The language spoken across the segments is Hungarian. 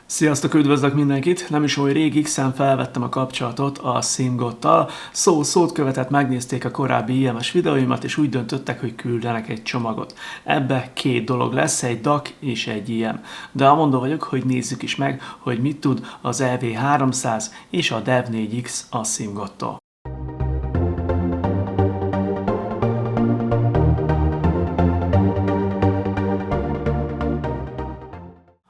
Sziasztok, üdvözlök mindenkit! Nem is oly rég X-en felvettem a kapcsolatot a SIMGOT-tal. Szót követett, megnézték a korábbi IMS videóimat, és úgy döntöttek, hogy küldenek egy csomagot. Ebbe két dolog lesz, egy DAC és egy IM. De amondó vagyok, hogy nézzük is meg, hogy mit tud az EV300 és a DEV4X a SIMGOT-tól.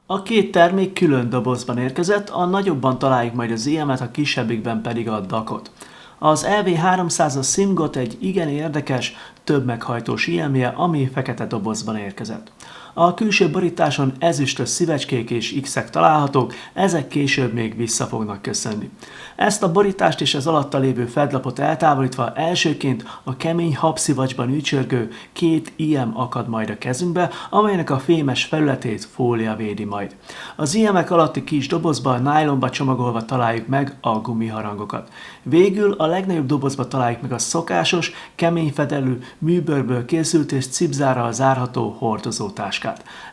A két termék külön dobozban érkezett, a nagyobban találjuk majd az IM-et, a kisebbikben pedig a DAC-ot. Az EV300 a SIMGOT egy igen érdekes, több meghajtós IM-je, ami fekete dobozban érkezett. A külső borításon ezüstös szívecskék és X-ek találhatók, ezek később még vissza fognak köszönni. Ezt a borítást és az alatta lévő fedlapot eltávolítva elsőként a kemény habszivacsban ücsörgő két IM akad majd a kezünkbe, amelynek a fémes felületét fólia védi majd. Az IM-ek alatti kis dobozban nylonba csomagolva találjuk meg a gumiharangokat. Végül a legnagyobb dobozba találjuk meg a szokásos, kemény fedelű, műbőrből készült és cipzárral zárható hordozótáskát.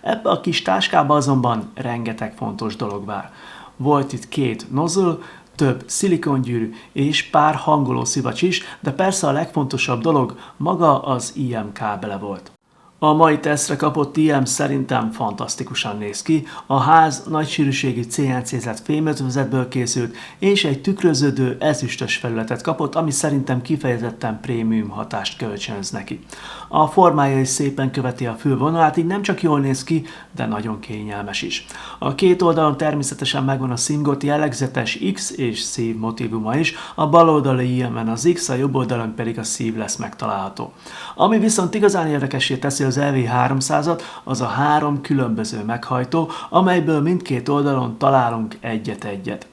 Ebbe a kis táskába azonban rengeteg fontos dolog vár. Volt itt két nozzle, több szilikongyűrű és pár hangoló szivacs is, de persze a legfontosabb dolog maga az IM kábele volt. A mai tesztre kapott IM szerintem fantasztikusan néz ki, a ház nagysűrűségű CNC-zett fémötvözetből készült, és egy tükröződő ezüstös felületet kapott, ami szerintem kifejezetten prémium hatást kölcsönöz neki. A formája is szépen követi a fülvonalát, így nem csak jól néz ki, de nagyon kényelmes is. A két oldalon természetesen megvan a SIMGOT jellegzetes X és szív motívuma is, a bal oldali IM-en az X, a jobb oldalon pedig a szív lesz megtalálható. Ami viszont igazán érdekessé teszi az EV300-at, az a három különböző meghajtó, amelyből mindkét oldalon találunk egyet-egyet.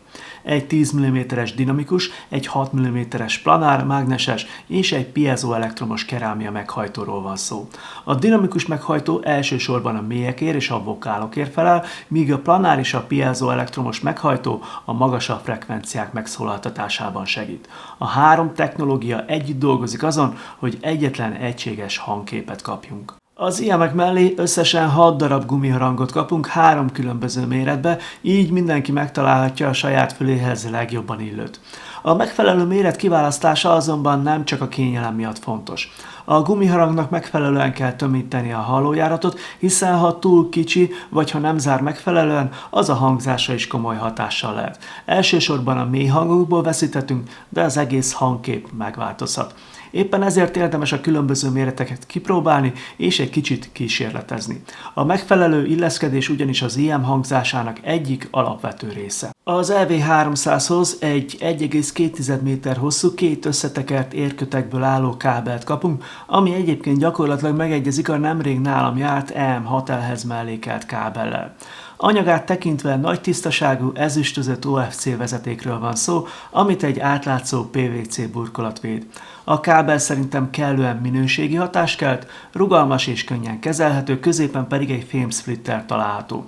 Egy 10 mm-es dinamikus, egy 6 mm-es planár, mágneses és egy piezoelektromos kerámia meghajtóról van szó. A dinamikus meghajtó elsősorban a mélyekért és a vokálokért felel, míg a planár és a piezoelektromos meghajtó a magasabb frekvenciák megszólaltatásában segít. A három technológia együtt dolgozik azon, hogy egyetlen egységes hangképet kapjunk. Az IM-ek mellé összesen 6 darab gumiharangot kapunk 3 különböző méretbe, így mindenki megtalálhatja a saját füléhez legjobban illőt. A megfelelő méret kiválasztása azonban nem csak a kényelem miatt fontos. A gumiharangnak megfelelően kell tömíteni a hallójáratot, hiszen ha túl kicsi, vagy ha nem zár megfelelően, az a hangzásra is komoly hatással lehet. Elsősorban a mély hangokból veszíthetünk, de az egész hangkép megváltozhat. Éppen ezért érdemes a különböző méreteket kipróbálni és egy kicsit kísérletezni. A megfelelő illeszkedés ugyanis az IM hangzásának egyik alapvető része. Az EV300-hoz egy 1,2 méter hosszú, két összetekert érkötekből álló kábelt kapunk, ami egyébként gyakorlatilag megegyezik a nemrég nálam járt EM6L-hez mellékelt kábellel. Anyagát tekintve nagy tisztaságú ezüstözött OFC vezetékről van szó, amit egy átlátszó PVC burkolat véd. A kábel szerintem kellően minőségi hatást kelt, rugalmas és könnyen kezelhető, középen pedig egy fémsplitter található.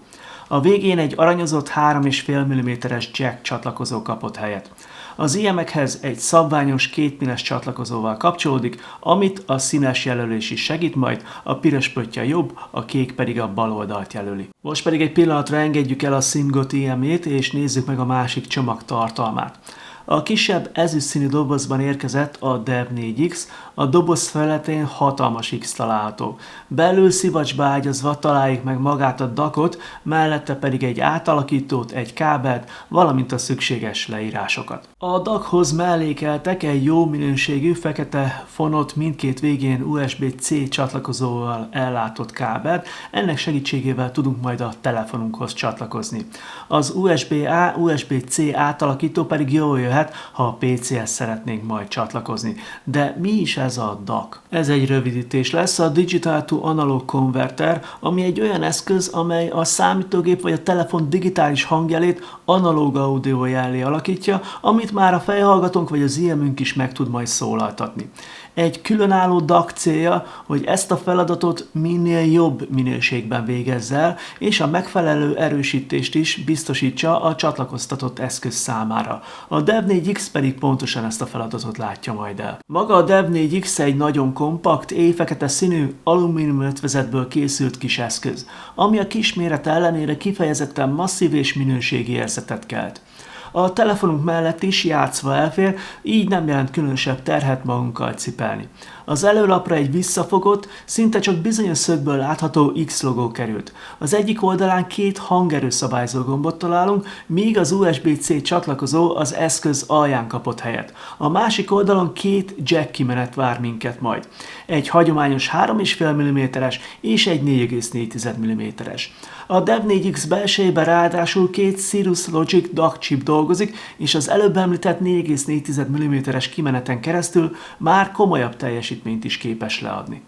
A végén egy aranyozott 3,5 mm-es jack csatlakozó kapott helyet. Az IM-ekhez egy szabványos 2 pines csatlakozóval kapcsolódik, amit a színes jelölés is segít majd, a piros pöttye jobb, a kék pedig a bal oldalt jelöli. Most pedig egy pillanatra engedjük el a SIMGOT IM-ét és nézzük meg a másik csomag tartalmát. A kisebb ezüstszínű dobozban érkezett a DEV4X, a doboz felületén hatalmas X található. Belül szivacsba ágyazva találjuk meg magát a DAC-ot, mellette pedig egy átalakítót, egy kábelt, valamint a szükséges leírásokat. A DAC-hoz mellékeltek egy jó minőségű fekete fonott mindkét végén USB-C csatlakozóval ellátott kábelt, ennek segítségével tudunk majd a telefonunkhoz csatlakozni. Az USB-A, USB-C átalakító pedig jól jöhet, ha a PC-hez szeretnénk majd csatlakozni. De mi is ez a DAC? Ez egy rövidítés lesz, a Digital to Analog Converter, ami egy olyan eszköz, amely a számítógép vagy a telefon digitális hangjelét analóg audio jellé alakítja, amit már a fejhallgatónk vagy az IM-ünk is meg tud majd szólaltatni. Egy különálló DAC célja, hogy ezt a feladatot minél jobb minőségben végezze el, és a megfelelő erősítést is biztosítsa a csatlakoztatott eszköz számára. A Dev4X pedig pontosan ezt a feladatot látja majd el. Maga a Dev4X egy nagyon kompakt, éjfekete színű, alumínium ötvezetből készült kis eszköz, ami a kis méret ellenére kifejezetten masszív és minőségi érzetet kelt. A telefonunk mellett is játszva elfér, így nem jelent különösebb terhet magunkkal cipelni. Az előlapra egy visszafogott, szinte csak bizonyos szögből látható X logó került. Az egyik oldalán 2 hangerőszabályzó gombot találunk, míg az USB-C csatlakozó az eszköz alján kapott helyet. A másik oldalon 2 jack kimenet vár minket majd. Egy hagyományos 3,5 mm-es és egy 4,4 mm-es. A Dev4X belsejében ráadásul 2 Cirrus Logic DAC chip dolgozik, és az előbb említett 4,4 mm-es kimeneten keresztül már komolyabb teljesítményt is képes leadni.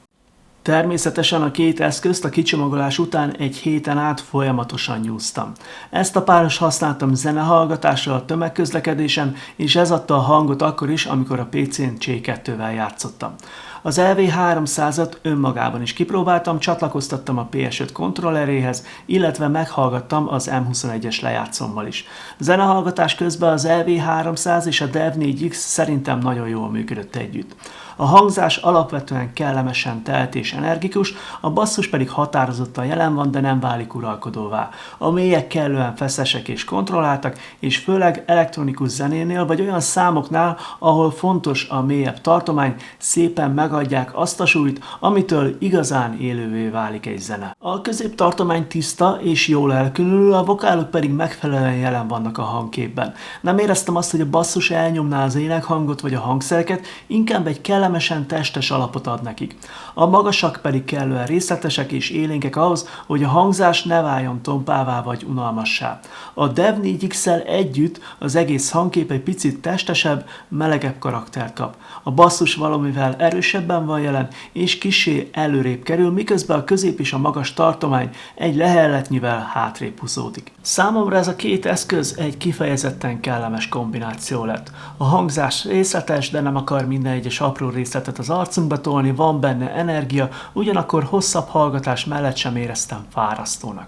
Természetesen a 2 eszközt a kicsomagolás után egy héten át folyamatosan nyúztam. Ezt a páros használtam zenehallgatásra a tömegközlekedésen, és ez adta a hangot akkor is, amikor a PC-n C2-vel játszottam. Az LV300-at önmagában is kipróbáltam, csatlakoztattam a PS5 kontrolleréhez, illetve meghallgattam az M21-es lejátszómmal is. Zenehallgatás közben az LV300 és a Dev4X szerintem nagyon jól működött együtt. A hangzás alapvetően kellemesen telt és energikus, a basszus pedig határozottan jelen van, de nem válik uralkodóvá. A mélyek kellően feszesek és kontrolláltak, és főleg elektronikus zenénél vagy olyan számoknál, ahol fontos a mélyebb tartomány, szépen megadják azt a súlyt, amitől igazán élővé válik egy zene. A középtartomány tiszta és jól elkülönül, a vokálok pedig megfelelően jelen vannak a hangképben. Nem éreztem azt, hogy a basszus elnyomná az énekhangot vagy a hangszereket, inkább egy kellemesen testes alapot ad nekik. A magasak pedig kellően részletesek és élénkek ahhoz, hogy a hangzás ne váljon tompává vagy unalmassá. A Dev4X-szel együtt az egész hangkép egy picit testesebb, melegebb karaktert kap. A basszus valamivel erősebben van jelen, és kissé előrébb kerül, miközben a közép és a magas tartomány egy lehelletnyivel hátrébb húzódik. Számomra ez a 2 eszköz egy kifejezetten kellemes kombináció lett. A hangzás részletes, de nem akar minden egyes apró részletet az arcunkba tolni, van benne energia, ugyanakkor hosszabb hallgatás mellett sem éreztem fárasztónak.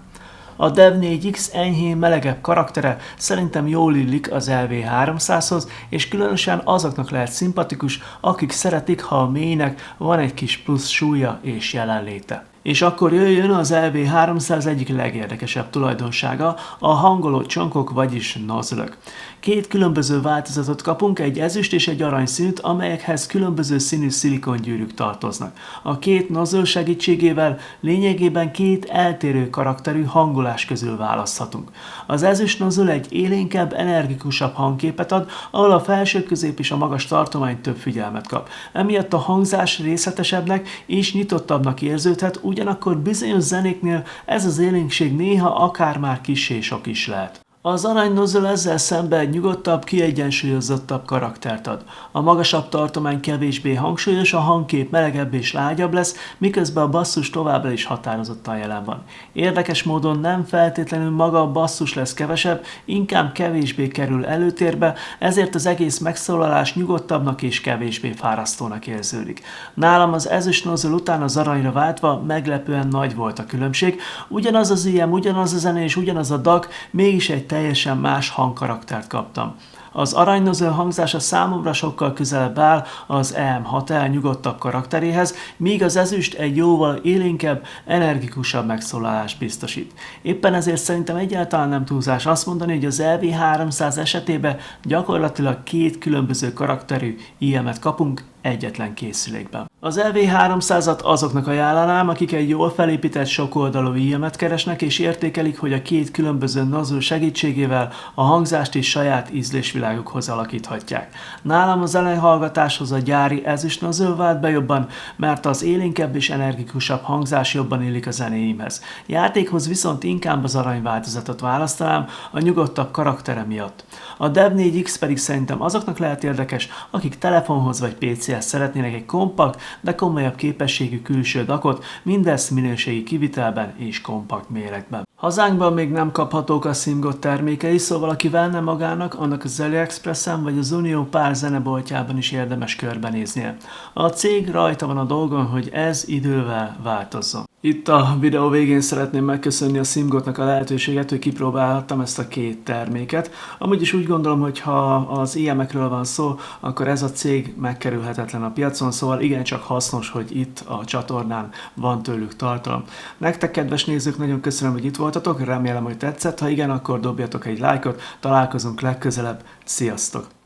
A Dev4X enyhén melegebb karaktere szerintem jól illik az LV300-hoz, és különösen azoknak lehet szimpatikus, akik szeretik, ha a mélynek van egy kis plusz súlya és jelenléte. És akkor jöjjön az LV300 egyik legérdekesebb tulajdonsága, a hangoló csonkok, vagyis nozzle-ök. 2 különböző változatot kapunk, egy ezüst és egy aranyszínűt, amelyekhez különböző színű szilikongyűrűk tartoznak. A 2 nozzle segítségével lényegében 2 eltérő karakterű hangolás közül választhatunk. Az ezüst nozzle egy élénkebb, energikusabb hangképet ad, ahol a felső, közép és a magas tartomány több figyelmet kap. Emiatt a hangzás részletesebbnek és nyitottabbnak érződhet, ugyanakkor bizonyos zenéknél ez az élénkség néha akár már kissé sok is lehet. Az arany nozzle ezzel szemben egy nyugodtabb, kiegyensúlyozottabb karaktert ad. A magasabb tartomány kevésbé hangsúlyos, a hangkép melegebb és lágyabb lesz, miközben a basszus továbbra is határozottan jelen van. Érdekes módon nem feltétlenül maga a basszus lesz kevesebb, inkább kevésbé kerül előtérbe, ezért az egész megszólalás nyugodtabbnak és kevésbé fárasztónak érződik. Nálam az ezüst nozzle után az aranyra váltva meglepően nagy volt a különbség, ugyanaz az IM, ugyanaz a zene és ugyanaz a DAC, mégis egy teljesen más hangkaraktert kaptam. Az arany nozzle hangzása számomra sokkal közelebb áll az EM6L nyugodtabb karakteréhez, míg az ezüst egy jóval élénkebb, energikusabb megszólalást biztosít. Éppen ezért szerintem egyáltalán nem túlzás azt mondani, hogy az LV300 esetében gyakorlatilag 2 különböző karakterű IM-et kapunk egyetlen készülékben. Az LV300-at azoknak ajánlanám, akik egy jól felépített sokoldalú IM-et keresnek és értékelik, hogy a 2 különböző nozzle segítségével a hangzást is saját ízlésvilágukhoz alakíthatják. Nálam a zenehallgatáshoz a gyári ezüst nozzle vált be jobban, mert az élénkebb és energikusabb hangzás jobban illik a zenéimhez. Játékhoz viszont inkább az arany változatot választanám a nyugodtabb karaktere miatt. A Dev4X pedig szerintem azoknak lehet érdekes, akik telefonhoz vagy PC-hez szeretnének egy kompakt, de komolyabb képességű külső DAC-ot, mindezt minőségi kivitelben és kompakt méretben. Hazánkban még nem kaphatók a SimGod termékei, szóval aki venne magának, annak az AliExpressen vagy az Unió pár zeneboltjában is érdemes körbenéznie. A cég rajta van a dolgon, hogy ez idővel változzon. Itt a videó végén szeretném megköszönni a SimGodnak a lehetőséget, hogy kipróbálhattam ezt a két terméket. Amúgy is úgy gondolom, hogy ha az IM-ekről van szó, akkor ez a cég megkerülhetetlen a piacon, szóval igencsak hasznos, hogy itt a csatornán van tőlük tartalom. Nektek, kedves nézők, nagyon köszönöm, hogy itt voltatok, remélem, hogy tetszett. Ha igen, akkor dobjatok egy lájkot, találkozunk legközelebb, sziasztok!